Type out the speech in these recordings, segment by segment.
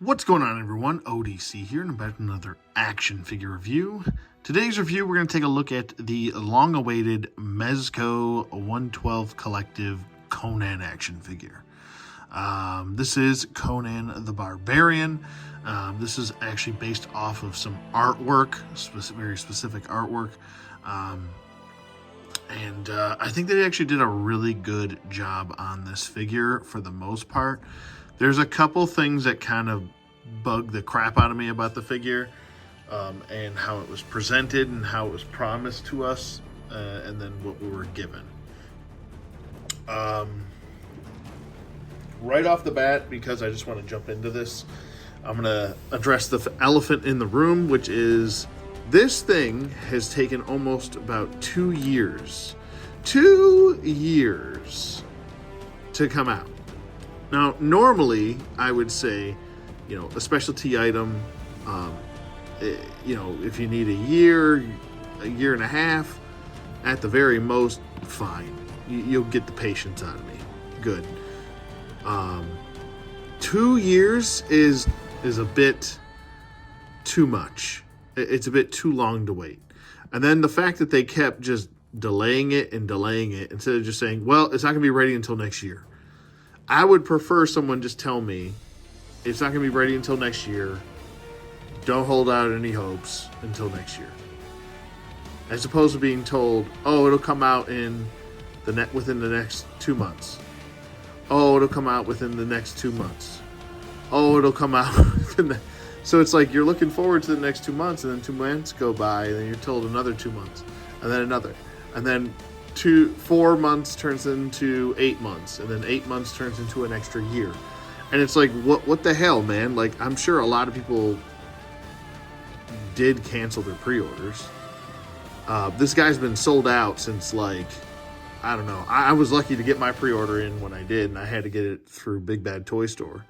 What's going on, everyone? ODC here, and I'm back with another action figure review. Today's review, we're going to take a look at the long-awaited Mezco 112 Collective Conan action figure. This is Conan the Barbarian. This is actually based off of some artwork, very specific artwork. I think they actually did a really good job on this figure for the most part. There's a couple things that kind of bug the crap out of me about the figure, and how it was presented and how it was promised to us, and then what we were given. Right off the bat, because I just want to jump into this, I'm going to address the elephant in the room, which is this thing has taken almost about 2 years. 2 years to come out. Now, normally, I would say, a specialty item, if you need a year and a half, at the very most, fine. You'll get the patience out of me. Good. 2 years is a bit too much. It's a bit too long to wait. And then the fact that they kept just delaying it instead of just saying, well, it's not going to be ready until next year. I would prefer someone just tell me it's not going to be ready until next year. Don't hold out any hopes until next year. As opposed to being told, oh, it'll come out within the next 2 months. Oh, it'll come out within the next 2 months. Oh, it'll come out within the... So it's like you're looking forward to the next 2 months, and then 2 months go by, and then you're told another 2 months, and then another. And then 4 months turns into 8 months, and then 8 months turns into an extra year. And it's like, what the hell, man? Like, I'm sure a lot of people did cancel their pre-orders. This guy's been sold out since, like, I don't know. I was lucky to get my pre-order in when I did, and I had to get it through Big Bad Toy Store.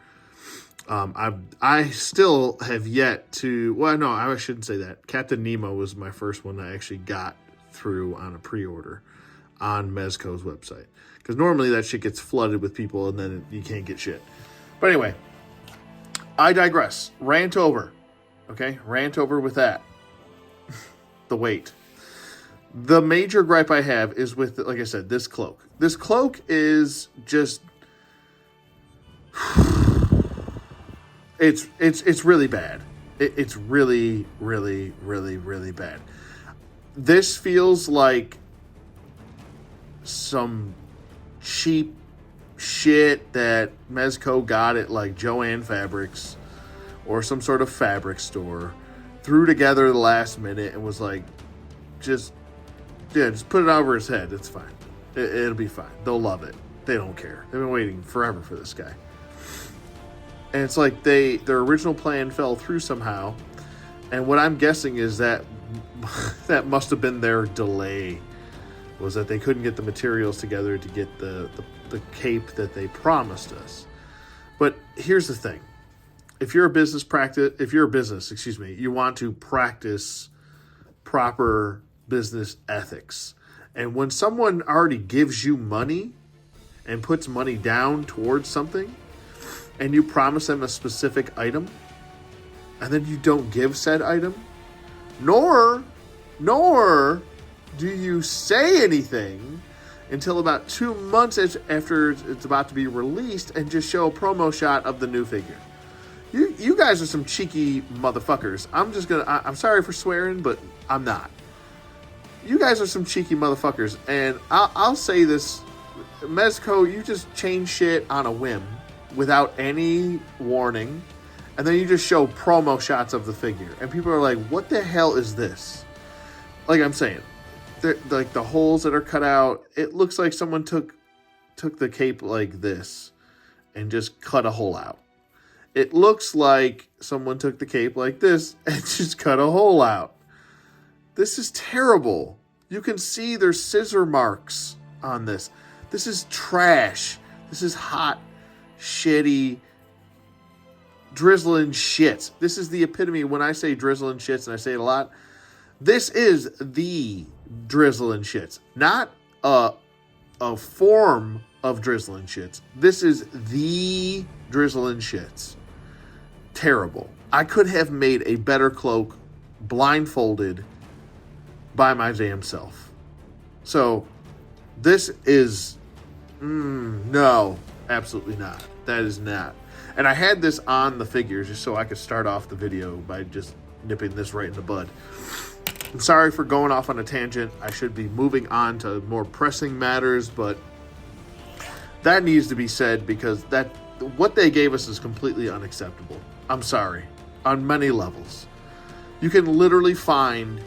I still have yet to... Well, no, I shouldn't say that. Captain Nemo was my first one I actually got through on a pre-order on Mezco's website. Because normally that shit gets flooded with people, and then you can't get shit. But anyway, I digress. Rant over. Okay? Rant over with that. The wait. The major gripe I have is with, like I said, this cloak. This cloak is just... It's really bad. It's really, really, really, really bad. This feels like some cheap shit that Mezco got at like Joann Fabrics or some sort of fabric store, threw together the last minute and was like, just put it over his head. It's fine. It'll be fine. They'll love it. They don't care. They've been waiting forever for this guy. And it's like their original plan fell through somehow. And what I'm guessing is that that must have been their delay, was that they couldn't get the materials together to get the cape that they promised us. But here's the thing. If you're a business, you want to practice proper business ethics. And when someone already gives you money and puts money down towards something, and you promise them a specific item, and then you don't give said item, nor do you say anything until about 2 months after it's about to be released and just show a promo shot of the new figure. You guys are some cheeky motherfuckers. I'm sorry for swearing, but I'm not. You guys are some cheeky motherfuckers, and I'll say this, Mezco, you just change shit on a whim without any warning, and then you just show promo shots of the figure, and people are like, what the hell is this? Like I'm saying, like the holes that are cut out, it looks like someone took the cape like this and just cut a hole out. It looks like someone took the cape like this and just cut a hole out. This is terrible. You can see there's scissor marks on this. This is trash. This is hot, shitty, drizzling shit. This is the epitome. When I say drizzling shits, and I say it a lot, this is the drizzling shits. Not a form of drizzling shits. This is the drizzling shits. terrible. I could have made a better cloak blindfolded by my damn self. So this is, no, absolutely not. That is not. And I had this on the figures just so I could start off the video by just nipping this right in the bud. I'm sorry for going off on a tangent. I should be moving on to more pressing matters, but that needs to be said because what they gave us is completely unacceptable. I'm sorry. On many levels. You can literally find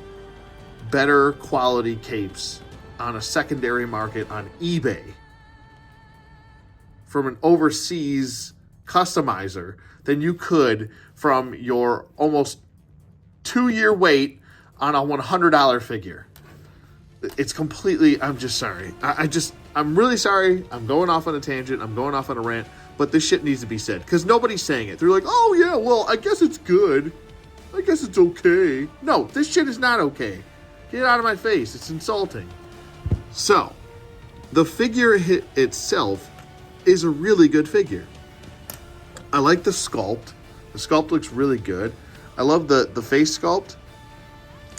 better quality capes on a secondary market on eBay from an overseas customizer than you could from your almost 2-year wait on a $100 figure. It's completely, I'm just sorry. I'm really sorry. I'm going off on a tangent. I'm going off on a rant, but this shit needs to be said because nobody's saying it. They're like, oh yeah, well, I guess it's good. I guess it's okay. No, this shit is not okay. Get out of my face. It's insulting. So, the figure itself is a really good figure. I like the sculpt. The sculpt looks really good. I love the face sculpt.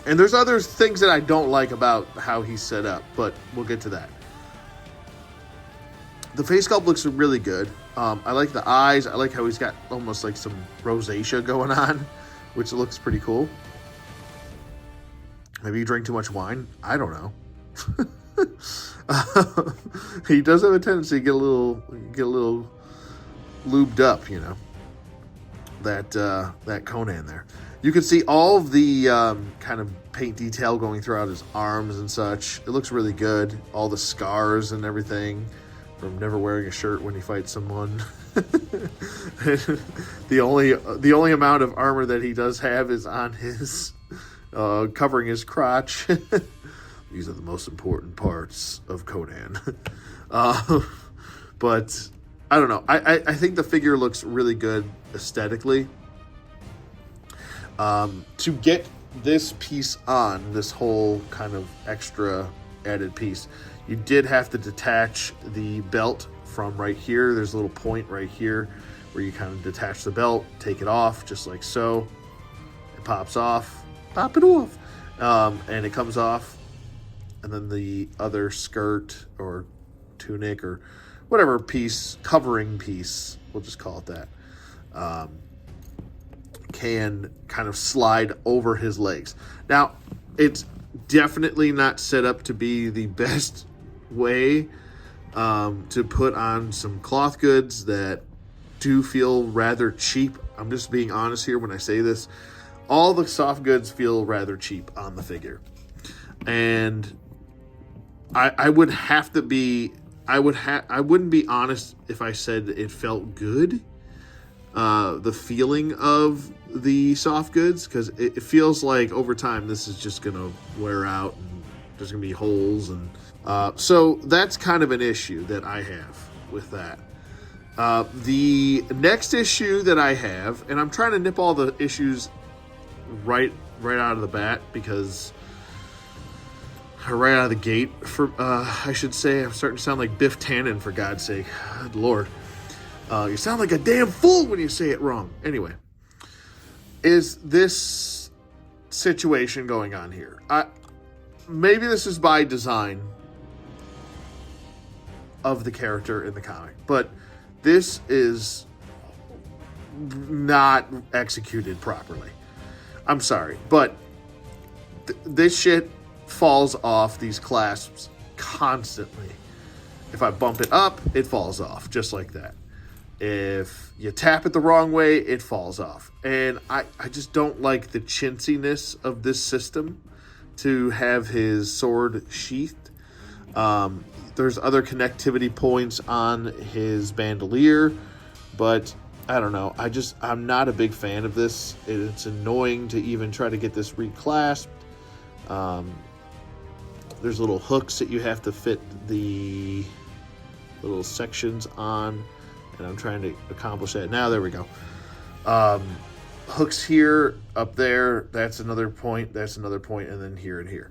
And there's other things that I don't like about how he's set up, but we'll get to that. The face sculpt looks really good. I like the eyes. I like how he's got almost like some rosacea going on, which looks pretty cool. Maybe you drink too much wine. I don't know. He does have a tendency to get a little lubed up, you know. That Conan there. You can see all of the kind of paint detail going throughout his arms and such. It looks really good. All the scars and everything from never wearing a shirt when he fights someone. The only amount of armor that he does have is on his covering his crotch. These are the most important parts of Conan. But I don't know. I think the figure looks really good aesthetically. To get this piece on, this whole kind of extra added piece, you did have to detach the belt from right here. There's a little point right here where you kind of detach the belt, take it off, just like so. It pops off. Pop it off. And it comes off. And then the other skirt or tunic or whatever piece, covering piece, we'll just call it that, can kind of slide over his legs. Now, it's definitely not set up to be the best way to put on some cloth goods that do feel rather cheap. I'm just being honest here when I say this. All the soft goods feel rather cheap on the figure. And I would have to be, I wouldn't be honest if I said it felt good. The feeling of the soft goods, because it feels like over time this is just gonna wear out and there's gonna be holes, and so that's kind of an issue that I have with that. The next issue that I have, and I'm trying to nip all the issues right out of the bat, because right out of the gate, I should say, I'm starting to sound like Biff Tannen, for God's sake. Good Lord. You sound like a damn fool when you say it wrong. Anyway, is this situation going on here? Maybe this is by design of the character in the comic, but this is not executed properly. I'm sorry, but this shit falls off these clasps constantly. If I bump it up, it falls off just like that. If you tap it the wrong way, it falls off. And I just don't like the chintziness of this system to have his sword sheathed. There's other connectivity points on his bandolier, but I don't know. I'm not a big fan of this. It's annoying to even try to get this reclasped. There's little hooks that you have to fit the little sections on, and I'm trying to accomplish that now. There we go. Hooks here, up there, that's another point, and then here and here.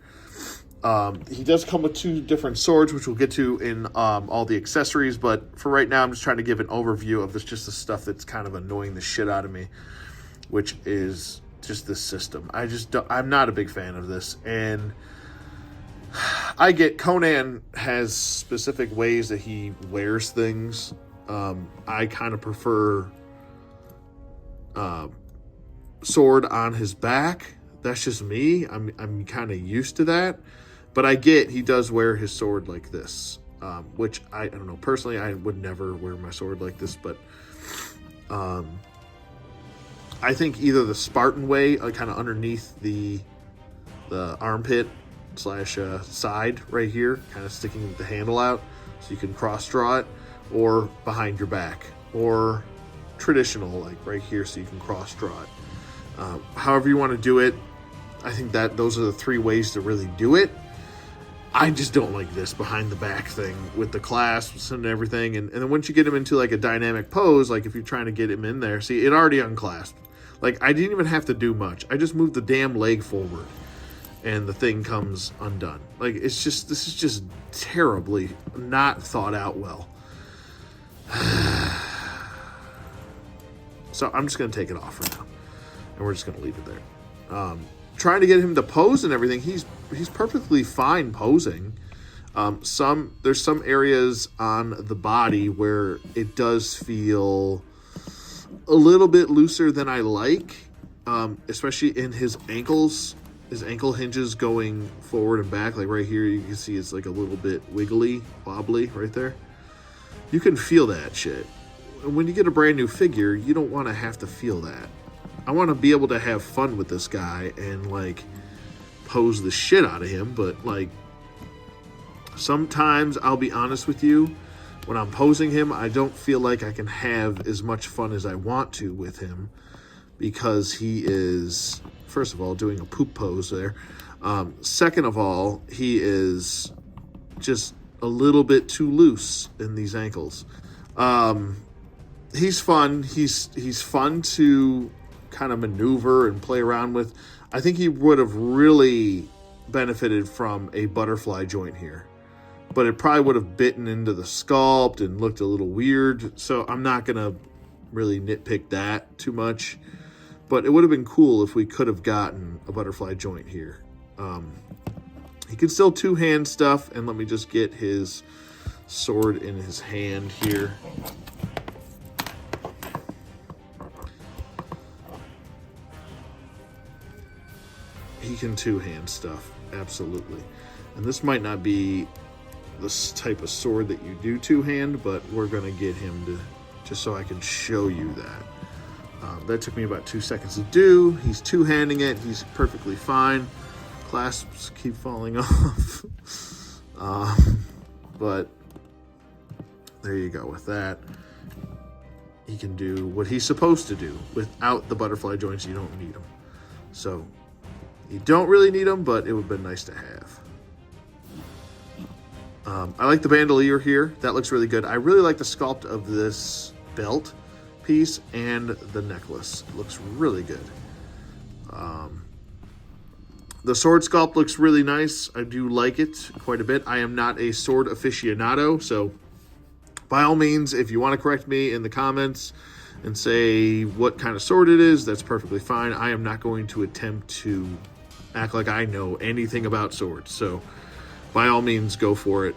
He does come with 2 different swords, which we'll get to in all the accessories, but for right now I'm just trying to give an overview of this, just the stuff that's kind of annoying the shit out of me. which is just this system. I'm not a big fan of this, and I get Conan has specific ways that he wears things. I kind of prefer sword on his back. That's just me. I'm kind of used to that, but I get he does wear his sword like this, which I don't know. Personally, I would never wear my sword like this, but I think either the Spartan way, kind of underneath the armpit / side right here, kind of sticking the handle out so you can cross draw it, or behind your back, or traditional like right here so you can cross draw it. However you want to do it, I think that those are the 3 ways to really do it. I just don't like this behind the back thing with the clasps and everything. And then once you get him into like a dynamic pose, like if you're trying to get him in there, see, it already unclasped. Like I didn't even have to do much. I just moved the damn leg forward and the thing comes undone. Like this is just terribly not thought out well. So I'm just going to take it off for now. And we're just going to leave it there. Trying to get him to pose and everything, he's perfectly fine posing. There's some areas on the body where it does feel a little bit looser than I like, especially in his ankles. His ankle hinges going forward and back, like right here you can see it's like a little bit wiggly, wobbly right there. You can feel that shit. When you get a brand new figure, you don't want to have to feel that. I want to be able to have fun with this guy and like pose the shit out of him, but like sometimes I'll be honest with you, when I'm posing him, I don't feel like I can have as much fun as I want to with him, because he is, first of all, doing a poop pose there. Second of all, he is just a little bit too loose in these ankles. He's fun. He's fun to kind of maneuver and play around with. I think he would have really benefited from a butterfly joint here, but it probably would have bitten into the sculpt and looked a little weird. So I'm not going to really nitpick that too much, but it would have been cool if we could have gotten a butterfly joint here. He can still two-hand stuff, and let me just get his sword in his hand here. He can two-hand stuff, absolutely. And this might not be this type of sword that you do two-hand, but we're going to get him to, just so I can show you that. That took me about 2 seconds to do. He's two-handing it. He's perfectly fine. Clasps keep falling off. But there you go with that. He can do what he's supposed to do. Without the butterfly joints, you don't need them. So you don't really need them, but it would have been nice to have. I like the bandolier here. That looks really good. I really like the sculpt of this belt piece and the necklace. It looks really good. The sword sculpt looks really nice. I do like it quite a bit. I am not a sword aficionado, so by all means, if you want to correct me in the comments and say what kind of sword it is, that's perfectly fine. I am not going to attempt to act like I know anything about swords, so by all means, go for it.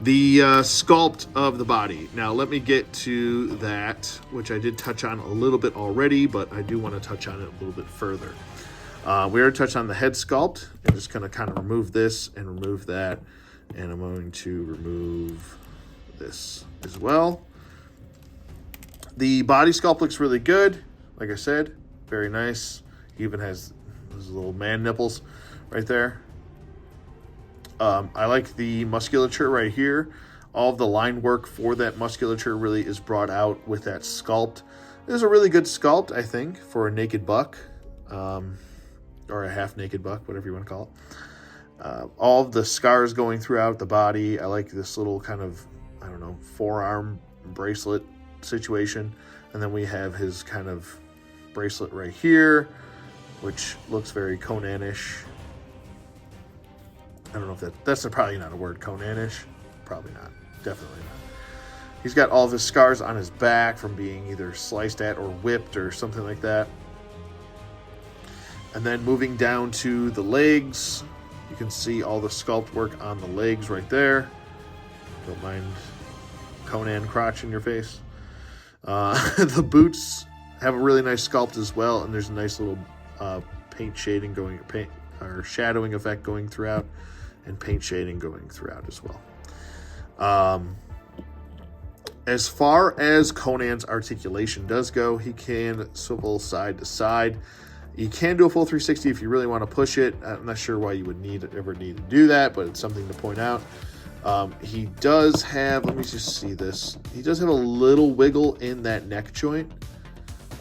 The sculpt of the body. Now, let me get to that, which I did touch on a little bit already, but I do want to touch on it a little bit further. We already touched on the head sculpt. I'm just going to kind of remove this and remove that, and I'm going to remove this as well. The body sculpt looks really good. Like I said, very nice. He even has those little man nipples right there. I like the musculature right here. All of the line work for that musculature really is brought out with that sculpt. It is a really good sculpt, I think, for a naked buck, or a half-naked buck, whatever you want to call it. All of the scars going throughout the body. I like this little kind of, I don't know, forearm bracelet situation. And then we have his kind of bracelet right here, which looks very Conan-ish. I don't know if that's probably not a word, Conan-ish. Probably not. Definitely He's got all of his scars on his back from being either sliced at or whipped or something like that. And then moving down to the legs, you can see all the sculpt work on the legs right there. Don't mind Conan crotch in your face. The boots have a really nice sculpt as well, and there's a nice little paint shading going, or shadowing effect going throughout, and paint shading going throughout as well. As far as Conan's articulation does go, he can swivel side to side. You can do a full 360 if you really want to push it. I'm not sure why you would ever need to do that, but it's something to point out. He does have, let me just see this. He does have a little wiggle in that neck joint.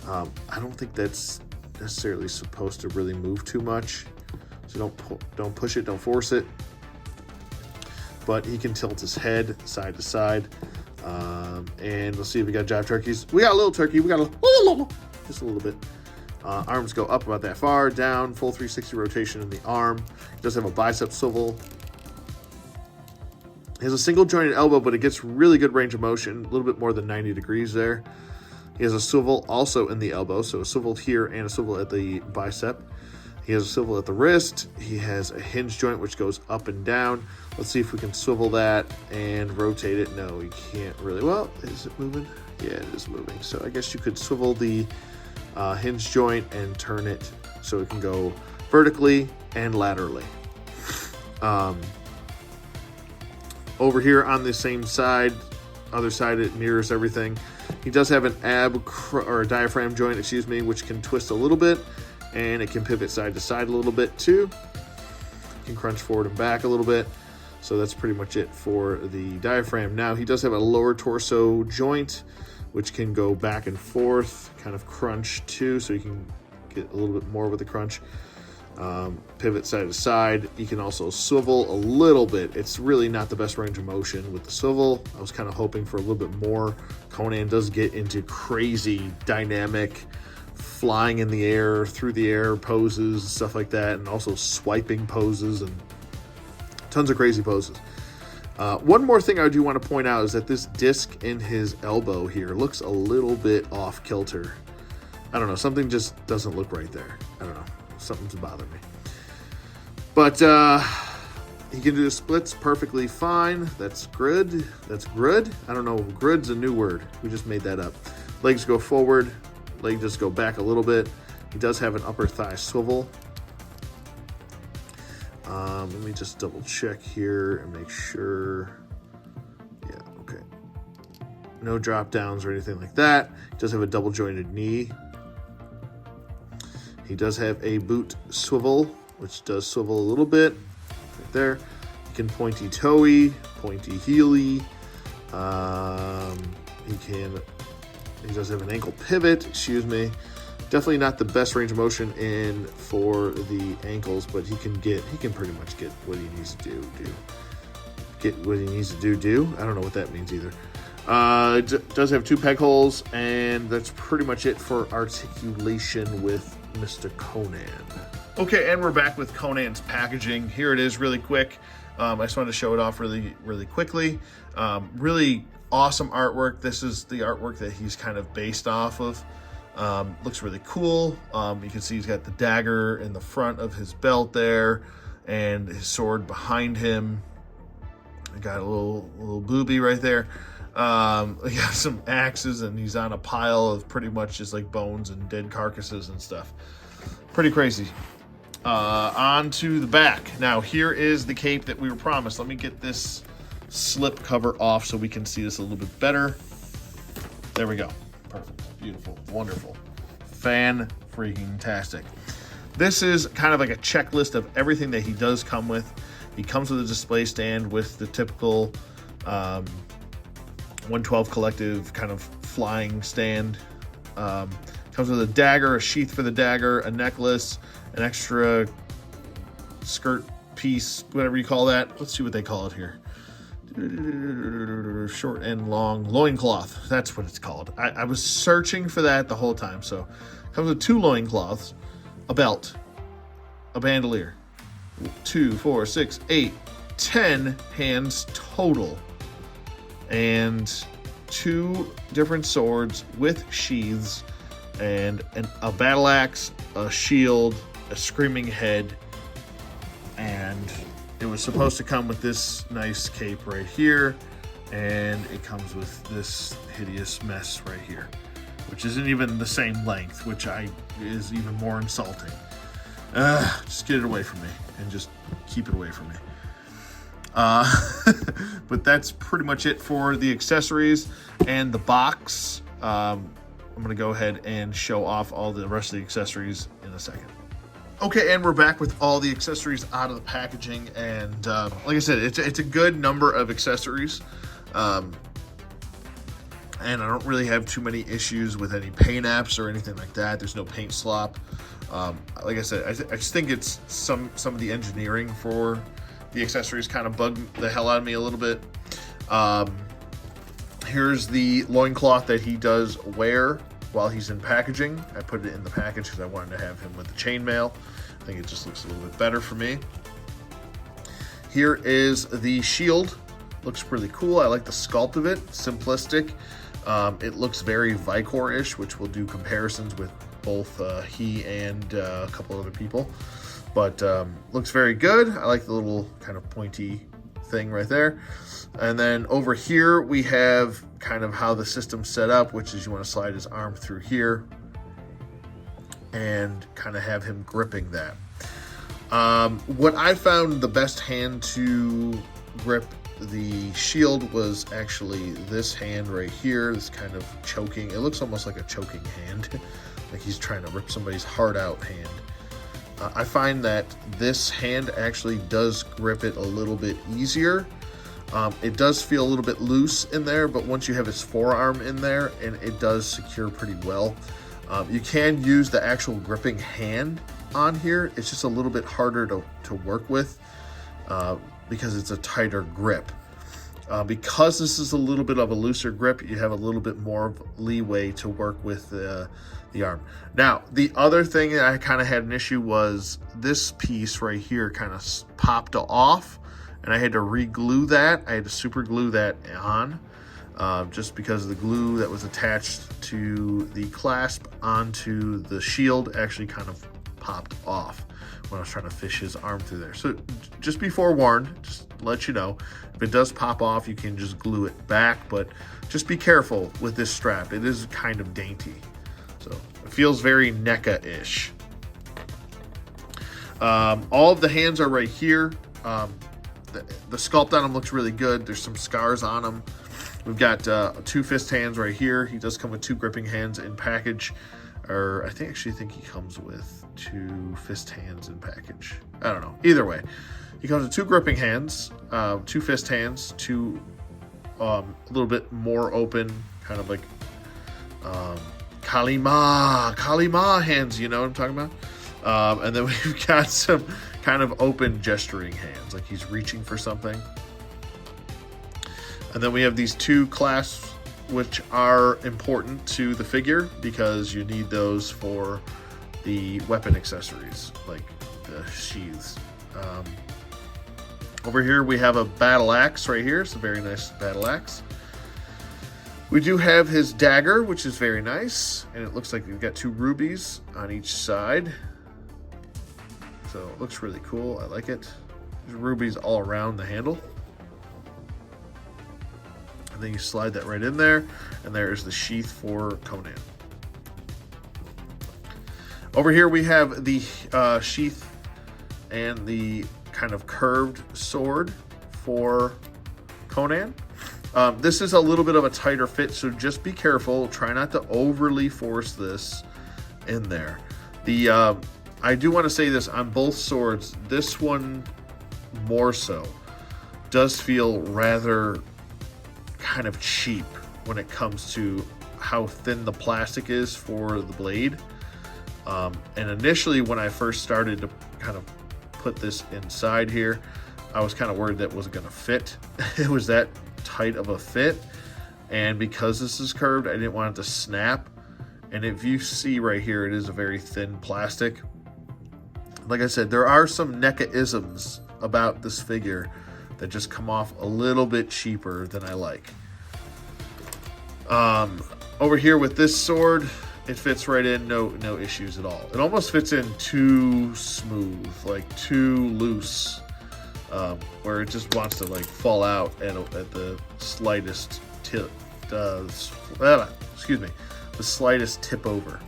I don't think that's necessarily supposed to really move too much. So don't push it, don't force it. But he can tilt his head side to side. And let's see if we got jive turkeys. We got a little turkey. We got just a little bit. Arms go up about that far, down, full 360 rotation in the arm. He does have a bicep swivel. He has a single jointed elbow, but it gets really good range of motion, a little bit more than 90 degrees there. He has a swivel also in the elbow, so a swivel here and a swivel at the bicep. He has a swivel at the wrist. He has a hinge joint which goes up and down. Let's see if we can swivel that and rotate it. No, we can't really. Well, is it moving? Yeah, it is moving. So I guess you could swivel the hinge joint and turn it so it can go vertically and laterally. Over here on the same side, other side, it mirrors everything. He does have an or a diaphragm joint, excuse me, which can twist a little bit, and it can pivot side to side a little bit too. It can crunch forward and back a little bit. So that's pretty much it for the diaphragm. Now he does have a lower torso joint, which can go back and forth, kind of crunch too, so you can get a little bit more with the crunch. Pivot side to side. You can also swivel a little bit. It's really not the best range of motion with the swivel. I was kind of hoping for a little bit more. Conan does get into crazy dynamic flying in the air, through the air poses, stuff like that, and also swiping poses and tons of crazy poses. One more thing I do want to point out is that this disc in his elbow here looks a little bit off kilter. I don't know, something just doesn't look right there. I don't know, something's bothering me. But he can do the splits perfectly fine. That's good. That's good. I don't know, grid's a new word. We just made that up. Legs go forward, legs just go back a little bit. He does have an upper thigh swivel. Let me just double check here and make sure. Yeah, okay. No drop downs or anything like that. He does have a double jointed knee. He does have a boot swivel, which does swivel a little bit right there. He can pointy toey, pointy heely. He does have an ankle pivot, excuse me. Definitely not the best range of motion in for the ankles, but he can pretty much get what he needs to do. Get what he needs to do. I don't know what that means either. Does have 2 peg holes, and that's pretty much it for articulation with Mr. Conan. Okay, and we're back with Conan's packaging. Here it is really quick. I just wanted to show it off really, really quickly. Really awesome artwork. This is the artwork that he's kind of based off of. Looks really cool. You can see he's got the dagger in the front of his belt there, and his sword behind him. I got a little booby right there. He got some axes, and he's on a pile of pretty much just like bones and dead carcasses and stuff. Pretty crazy. On to the back. Now here is the cape that we were promised. Let me get this slip cover off so we can see this a little bit better. There we go. Perfect. Beautiful. Wonderful. Fan-freaking-tastic. This is kind of like a checklist of everything that he does come with. He comes with a display stand with the typical 112 Collective kind of flying stand. Comes with a dagger, a sheath for the dagger, a necklace, an extra skirt piece, whatever you call that. Let's see what they call it here. Short and long loincloth. That's what it's called. I was searching for that the whole time. So it comes with 2 loincloths, a belt, a bandolier, 2, 4, 6, 8, 10 hands total. And 2 different swords with sheaths and a battle axe, a shield, a screaming head, and it was supposed to come with this nice cape right here, and it comes with this hideous mess right here, which isn't even the same length, which is even more insulting. Just get it away from me, and just keep it away from me. But that's pretty much it for the accessories and the box. I'm gonna go ahead and show off all the rest of the accessories in a second. Okay, and we're back with all the accessories out of the packaging, and like I said, it's a good number of accessories, and I don't really have too many issues with any paint apps or anything like that. There's no paint slop. Like I said, I just think it's some of the engineering for the accessories kind of bug the hell out of me a little bit. Here's the loincloth that he does wear while he's in packaging. I put it in the package because I wanted to have him with the chainmail. I think it just looks a little bit better for me. Here is the shield. Looks really cool. I like the sculpt of it. Simplistic. It looks very Vicor-ish, which we'll do comparisons with both he and a couple other people. But looks very good. I like the little kind of pointy thing right there. And then over here we have kind of how the system's set up, which is you want to slide his arm through here and kind of have him gripping that. What I found the best hand to grip the shield was actually this hand right here, this kind of choking. It looks almost like a choking hand, like he's trying to rip somebody's heart out hand. I find that this hand actually does grip it a little bit easier. It does feel a little bit loose in there, but once you have his forearm in there, and it does secure pretty well. You can use the actual gripping hand on here. It's just a little bit harder to work with because it's a tighter grip. Because this is a little bit of a looser grip, you have a little bit more of leeway to work with the arm. Now, the other thing that I kind of had an issue was this piece right here kind of popped off, and I had to re-glue that. I had to super glue that on just because the glue that was attached to the clasp onto the shield actually kind of popped off when I was trying to fish his arm through there. So just be forewarned, just to let you know, if it does pop off, you can just glue it back, but just be careful with this strap. It is kind of dainty. So it feels very NECA-ish. All of the hands are right here. The sculpt on him looks really good. There's some scars on him. We've got 2 fist hands right here. He does come with 2 gripping hands in package. Or I actually think he comes with 2 fist hands in package. I don't know. Either way, he comes with 2 gripping hands, 2 fist hands, 2 a little bit more open, kind of like Kalima hands, you know what I'm talking about? And then we've got some kind of open gesturing hands, like he's reaching for something. And then we have these 2 clasps, which are important to the figure because you need those for the weapon accessories, like the sheaths. Over here we have a battle axe right here. It's a very nice battle axe. We do have his dagger, which is very nice, and it looks like we've got 2 rubies on each side. So it looks really cool. I like it. There's rubies all around the handle. And then you slide that right in there, and there's the sheath for Conan. Over here we have the sheath and the kind of curved sword for Conan. This is a little bit of a tighter fit, so just be careful. Try not to overly force this in there. I do want to say this on both swords. This one more so does feel rather kind of cheap when it comes to how thin the plastic is for the blade. And initially when I first started to kind of put this inside here, I was kind of worried that it wasn't going to fit. It was that tight of a fit, and because this is curved, I didn't want it to snap. And if you see right here, it is a very thin plastic. Like I said, there are some NECA-isms about this figure that just come off a little bit cheaper than I like. Over here with this sword, it fits right in, no issues at all. It almost fits in too smooth, like too loose, where it just wants to like fall out at the slightest tip. Excuse me, the slightest tip over.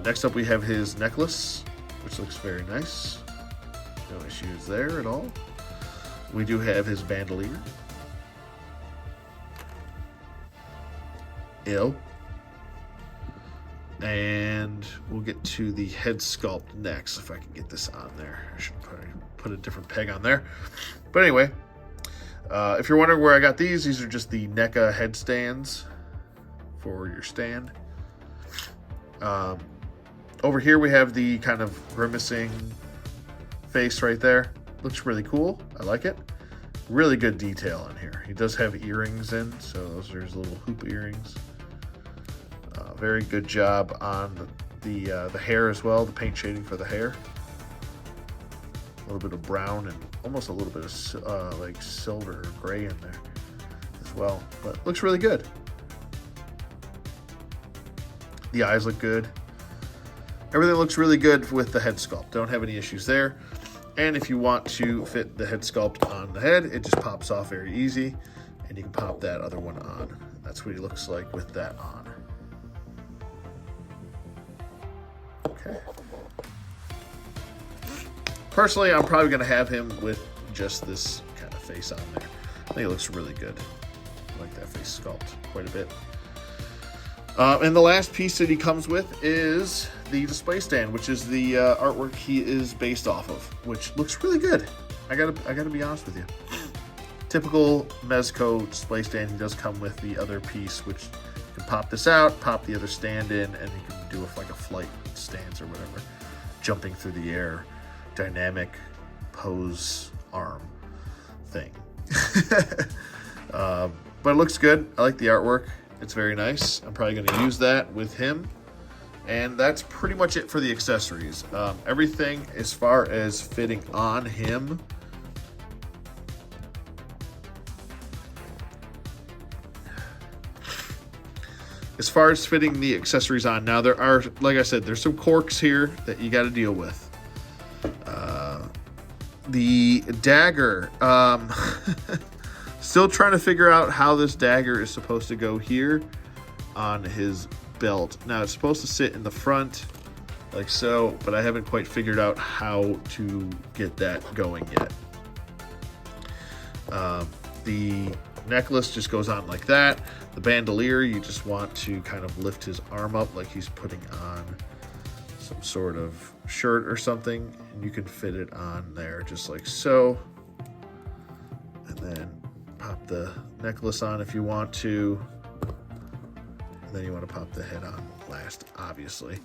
Next up, we have his necklace, which looks very nice. No issues there at all. We do have his bandolier. Ew. And we'll get to the head sculpt next, if I can get this on there. I should probably put a different peg on there. But anyway, if you're wondering where I got these are just the NECA headstands for your stand. Over here we have the kind of grimacing face right there. Looks really cool. I like it. Really good detail in here. He does have earrings in, so those are his little hoop earrings. Very good job on the hair as well, the paint shading for the hair. A little bit of brown and almost a little bit of like silver or gray in there as well, but looks really good. The eyes look good. Everything looks really good with the head sculpt. Don't have any issues there. And if you want to fit the head sculpt on the head, it just pops off very easy, and you can pop that other one on. That's what he looks like with that on. Okay. Personally, I'm probably going to have him with just this kind of face on there. I think it looks really good. I like that face sculpt quite a bit. And the last piece that he comes with is the display stand, which is the artwork he is based off of, which looks really good. I gotta be honest with you. Typical Mezco display stand. He does come with the other piece, which you can pop this out, pop the other stand in, and you can do like a flight stance or whatever, jumping through the air, dynamic pose arm thing. But it looks good. I like the artwork. It's very nice. I'm probably going to use that with him. And that's pretty much it for the accessories. Everything as far as fitting on him. As far as fitting the accessories on, now there are, like I said, there's some quirks here that you got to deal with. The dagger. Still trying to figure out how this dagger is supposed to go here on his belt. Now it's supposed to sit in the front like so, but I haven't quite figured out how to get that going yet. The necklace just goes on like that. The bandolier, you just want to kind of lift his arm up like he's putting on some sort of shirt or something, and you can fit it on there just like so. And then pop the necklace on if you want to. And then you want to pop the head on last, obviously.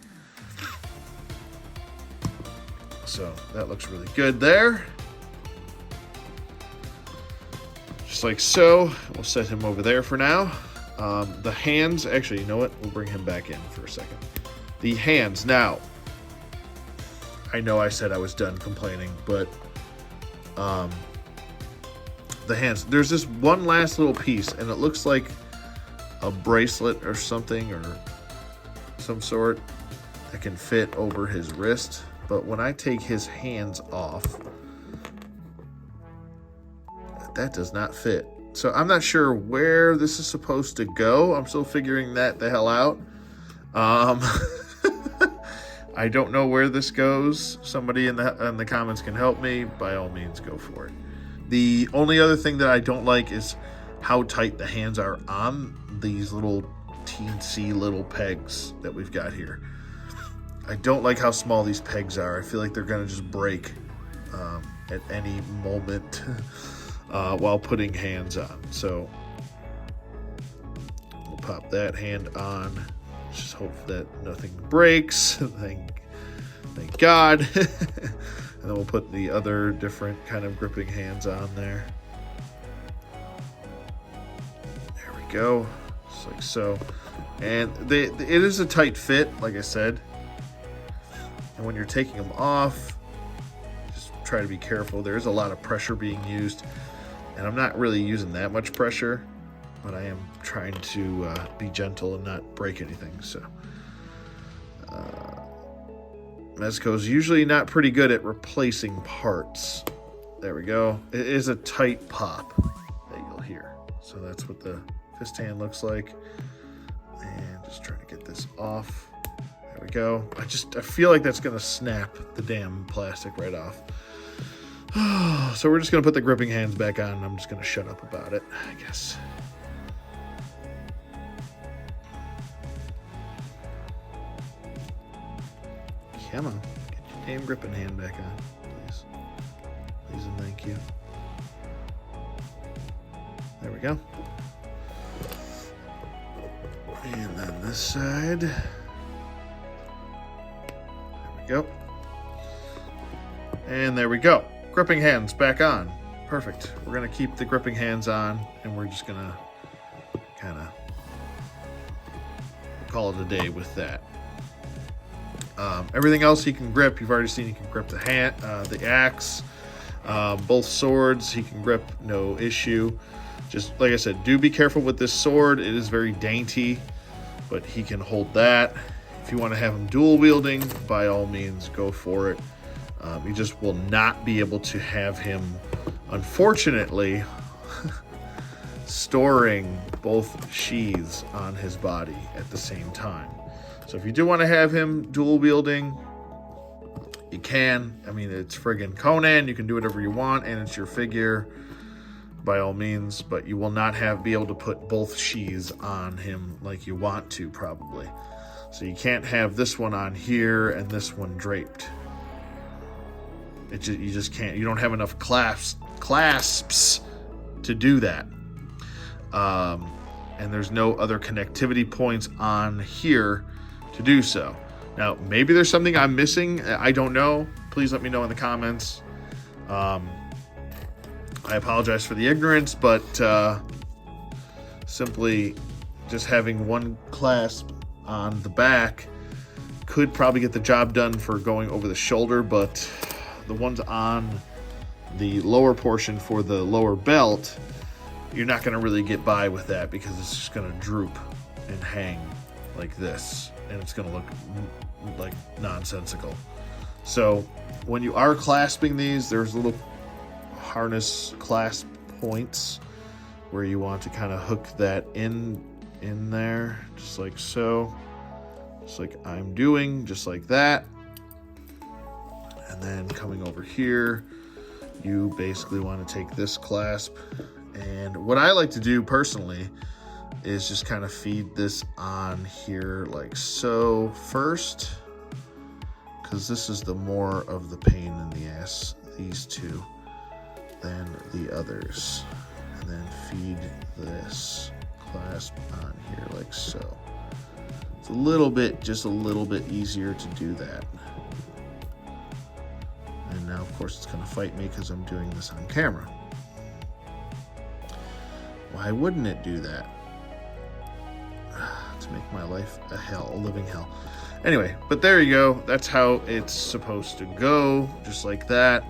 So that looks really good there. Just like so. We'll set him over there for now. The hands, actually, you know what? We'll bring him back in for a second. The hands. Now, I know I said I was done complaining, but the hands, there's this one last little piece, and it looks like a bracelet or something, or some sort that can fit over his wrist. But when I take his hands off, that does not fit. So I'm not sure where this is supposed to go. I'm still figuring that the hell out. I don't know where this goes. Somebody in the comments can help me. By all means, go for it. The only other thing that I don't like is how tight the hands are on these little teensy little pegs that we've got here. I don't like how small these pegs are. I feel like they're going to just break at any moment while putting hands on. So we'll pop that hand on. Just hope that nothing breaks. Thank God. And then we'll put the other different kind of gripping hands on there. There we go. Just like so. And it is a tight fit, like I said. And when you're taking them off, just try to be careful. There is a lot of pressure being used. And I'm not really using that much pressure. but I am trying to be gentle and not break anything. So Mezco is usually not pretty good at replacing parts. There we go. It is a tight pop that you'll hear. So that's what the fist hand looks like. And just trying to get this off. There we go. I feel like that's going to snap the damn plastic right off. So we're just going to put the gripping hands back on, and I'm just going to shut up about it, I guess. Come on. Get your damn gripping hand back on, please. Please and thank you. There we go. And then this side. There we go. And there we go. Gripping hands back on. Perfect. We're going to keep the gripping hands on, and we're just going to kind of call it a day with that. Everything else he can grip. You've already seen he can grip the the axe, both swords. He can grip, no issue. Just like I said, do be careful with this sword. It is very dainty, but he can hold that. If you want to have him dual wielding, by all means, go for it. You just will not be able to have him, unfortunately, storing both sheaths on his body at the same time. So if you do want to have him dual wielding, you can. I mean, it's friggin' Conan. You can do whatever you want, and it's your figure, by all means. But you will not be able to put both sheaths on him like you want to, probably. So you can't have this one on here and this one draped. You just can't. You don't have enough clasps to do that. And there's no other connectivity points on here to do so. Now, maybe there's something I'm missing. I don't know. Please let me know in the comments. I apologize for the ignorance, but simply just having one clasp on the back could probably get the job done for going over the shoulder, but the ones on the lower portion for the lower belt, you're not going to really get by with that because it's just going to droop and hang like this, and it's going to look like nonsensical. So when you are clasping these, there's little harness clasp points where you want to kind of hook that in there, just like so, just like I'm doing, just like that. And then coming over here, you basically want to take this clasp, and what I like to do personally is just kind of feed this on here like so first, because this is the more of the pain in the ass, these two, than the others. And then feed this clasp on here like so. It's just a little bit easier to do that. And now, of course, it's going to fight me because I'm doing this on camera. Why wouldn't it do that? To make my life a living hell. Anyway, but there you go. That's how it's supposed to go, just like that.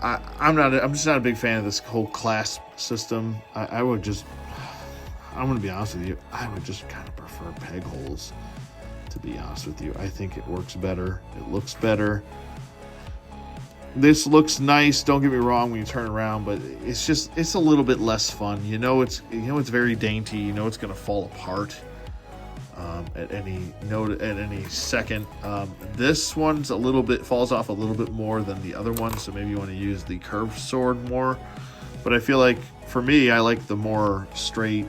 I'm just not a big fan of this whole clasp system. I'm going to be honest with you, I would just kind of prefer peg holes, to be honest with you. I think it works better. It looks better. This looks nice, don't get me wrong, when you turn around, but it's a little bit less fun. It's very dainty. It's going to fall apart at any second. This one's falls off a little bit more than the other one, so maybe you want to use the curved sword more. But I feel like, for me, I like the more straight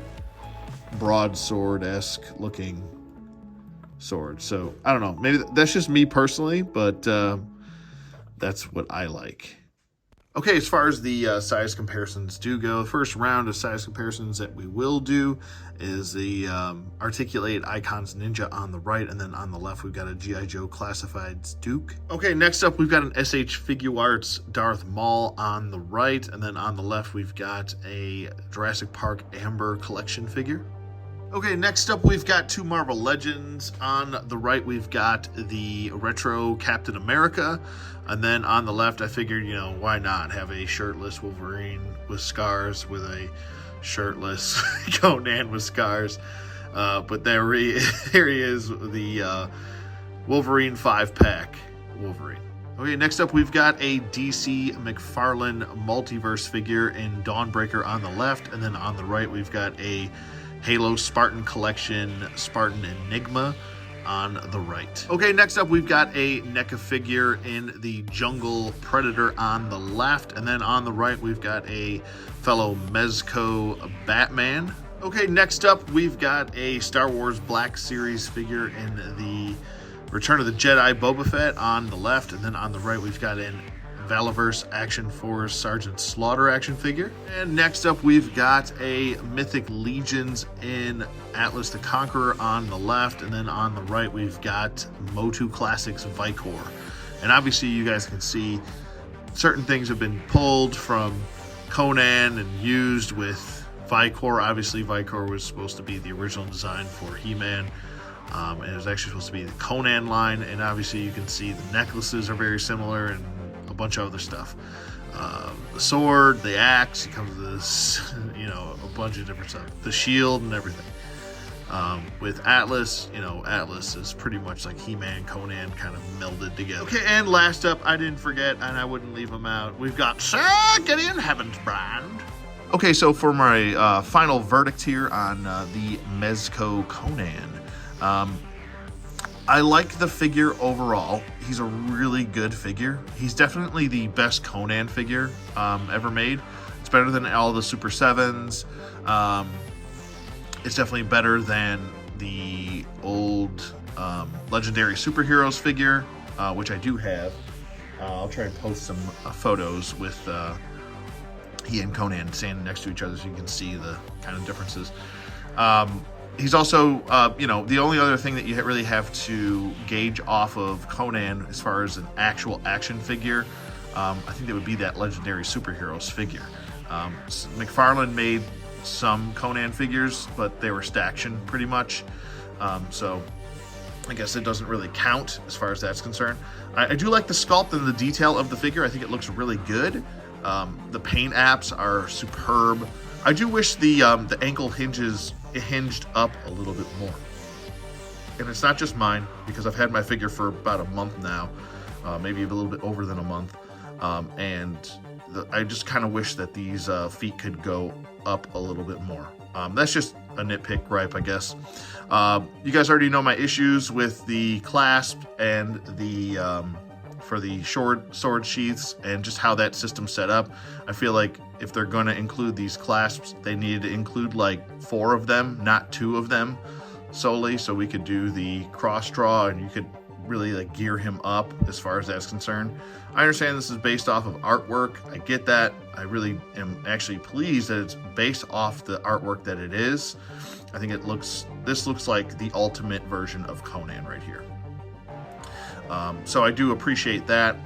broadsword-esque looking sword. So I don't know, maybe that's just me personally, but that's what I like. Okay, as far as the size comparisons do go, the first round of size comparisons that we will do is the Articulate Icons Ninja on the right, and then on the left we've got a G.I. Joe Classifieds Duke. Okay, next up we've got an SH Figuarts Darth Maul on the right, and then on the left we've got a Jurassic Park Amber Collection figure. Okay, next up we've got two Marvel Legends. On the right we've got the retro Captain America, and then on the left I figured, why not have a shirtless Wolverine with scars with a shirtless Conan with scars. But there he is, the Wolverine 5-pack Wolverine. Okay, next up we've got a DC McFarlane Multiverse figure in Dawnbreaker on the left, and then on the right we've got a Halo Spartan Collection Spartan Enigma on the right. Okay, next up we've got a NECA figure in the Jungle Predator on the left, and then on the right we've got a fellow Mezco Batman. Okay, next up we've got a Star Wars Black Series figure in the Return of the Jedi Boba Fett on the left, and then on the right we've got an Valaverse Action Force Sergeant Slaughter action figure. And next up we've got a Mythic Legions in Atlas the Conqueror on the left, and then on the right we've got Motu Classics Vicor. And obviously you guys can see certain things have been pulled from Conan and used with Vicor. Obviously Vicor was supposed to be the original design for He-Man. And it was actually supposed to be the Conan line, and obviously you can see the necklaces are very similar and a bunch of other stuff. The sword, the axe, it comes with this, a bunch of different stuff. The shield and everything. With Atlas, Atlas is pretty much like He-Man, Conan kind of melded together. Okay, and last up, I didn't forget, and I wouldn't leave him out, we've got Sir Gideon Heavensbrand. Okay, so for my final verdict here on the Mezco Conan. I like the figure overall. He's a really good figure. He's definitely the best Conan figure ever made. It's better than all the Super 7s. It's definitely better than the old Legendary Superheroes figure, which I do have. I'll try and post some photos with he and Conan standing next to each other so you can see the kind of differences. He's also, the only other thing that you really have to gauge off of Conan as far as an actual action figure, I think that would be that Legendary Superheroes figure. McFarlane made some Conan figures, but they were Staction pretty much. So I guess it doesn't really count as far as that's concerned. I do like the sculpt and the detail of the figure. I think it looks really good. The paint apps are superb. I do wish the ankle hinges hinged up a little bit more. And it's not just mine, because I've had my figure for about a month now, maybe a little bit over than a month. I just kind of wish that these feet could go up a little bit more. That's just a nitpick gripe, I guess. You guys already know my issues with the clasp and the for the sword sheaths and just how that system's set up. I feel like if they're going to include these clasps, they needed to include like 4 of them, not 2 of them solely, so we could do the cross draw and you could really like gear him up as far as that's concerned. I understand this is based off of artwork. I get that. I really am actually pleased that it's based off the artwork that it is. I think this looks like the ultimate version of Conan right here. So I do appreciate that.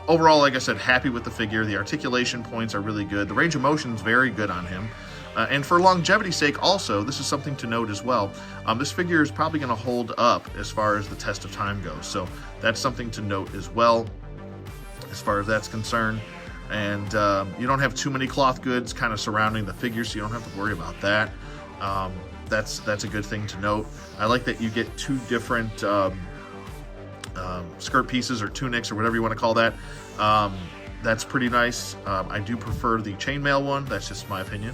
Overall, like I said, happy with the figure. The articulation points are really good. The range of motion is very good on him. And for longevity's sake also, this is something to note as well. This figure is probably going to hold up as far as the test of time goes. So that's something to note as well, as far as that's concerned. And you don't have too many cloth goods kind of surrounding the figure, so you don't have to worry about that. That's a good thing to note. I like that you get 2 different skirt pieces or tunics or whatever you want to call that. That's pretty nice. I do prefer the chainmail one. That's just my opinion.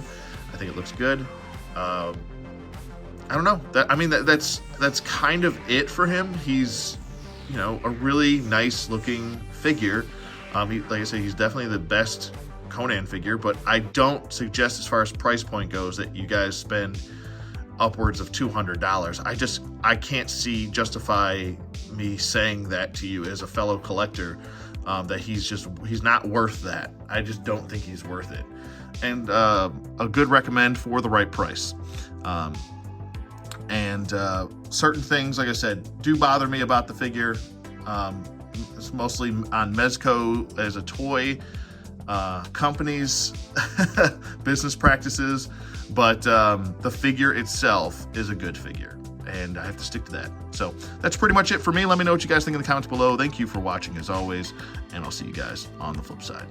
I think it looks good. I don't know. That's kind of it for him. He's, a really nice looking figure. Like I said, he's definitely the best Conan figure, but I don't suggest as far as price point goes that you guys spend upwards of $200. I can't justify me saying that to you as a fellow collector, that he's not worth that. I just don't think he's worth it. And a good recommend for the right price. Certain things, like I said, do bother me about the figure. It's mostly on Mezco as a toy company's business practices, but the figure itself is a good figure, and I have to stick to that. So that's pretty much it for me. Let me know what you guys think in the comments below. Thank you for watching as always, and I'll see you guys on the flip side.